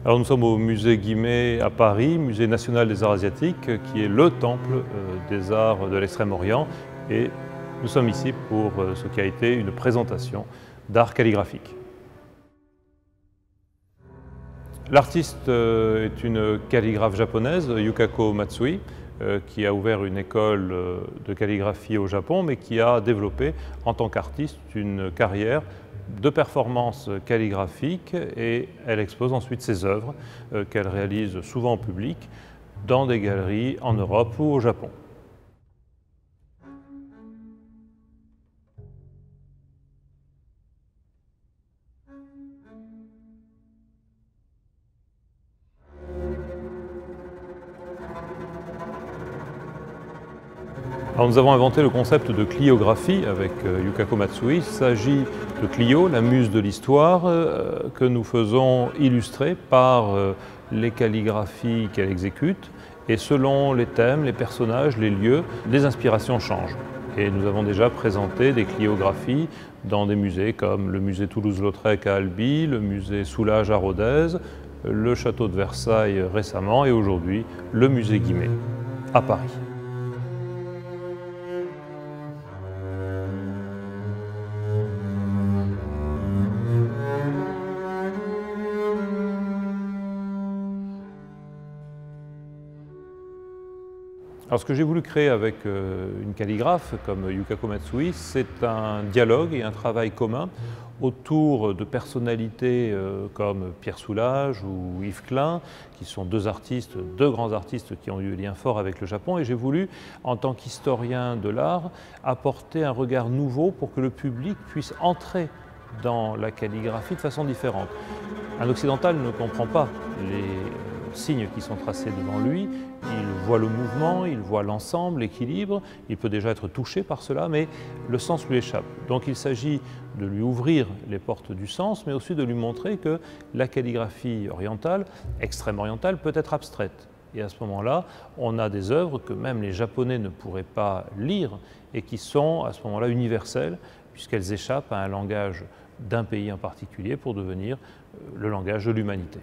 Alors nous sommes au musée Guimet à Paris, musée national des arts asiatiques, qui est le temple des arts de l'Extrême-Orient. Et nous sommes ici pour ce qui a été une présentation d'art calligraphique. L'artiste est une calligraphe japonaise, Yukako Matsui, qui a ouvert une école de calligraphie au Japon, mais qui a développé en tant qu'artiste une carrière de performance calligraphique, et elle expose ensuite ses œuvres qu'elle réalise souvent au public dans des galeries en Europe ou au Japon. Alors nous avons inventé le concept de cliographie avec Yukako Matsui. Il s'agit de Clio, la muse de l'histoire, que nous faisons illustrer par les calligraphies qu'elle exécute. Et selon les thèmes, les personnages, les lieux, les inspirations changent. Et nous avons déjà présenté des cliographies dans des musées comme le musée Toulouse-Lautrec à Albi, le musée Soulages à Rodez, le château de Versailles récemment et aujourd'hui le musée Guimet à Paris. Alors ce que j'ai voulu créer avec une calligraphe comme Yukako Matsui, c'est un dialogue et un travail commun autour de personnalités comme Pierre Soulages ou Yves Klein, qui sont deux grands artistes qui ont eu un lien fort avec le Japon. Et j'ai voulu, en tant qu'historien de l'art, apporter un regard nouveau pour que le public puisse entrer dans la calligraphie de façon différente. Un occidental ne comprend pas les signes qui sont tracés devant lui, il voit le mouvement, il voit l'ensemble, l'équilibre, il peut déjà être touché par cela, mais le sens lui échappe. Donc il s'agit de lui ouvrir les portes du sens, mais aussi de lui montrer que la calligraphie orientale, extrême orientale, peut être abstraite. Et à ce moment-là, on a des œuvres que même les Japonais ne pourraient pas lire et qui sont à ce moment-là universelles, puisqu'elles échappent à un langage d'un pays en particulier pour devenir le langage de l'humanité.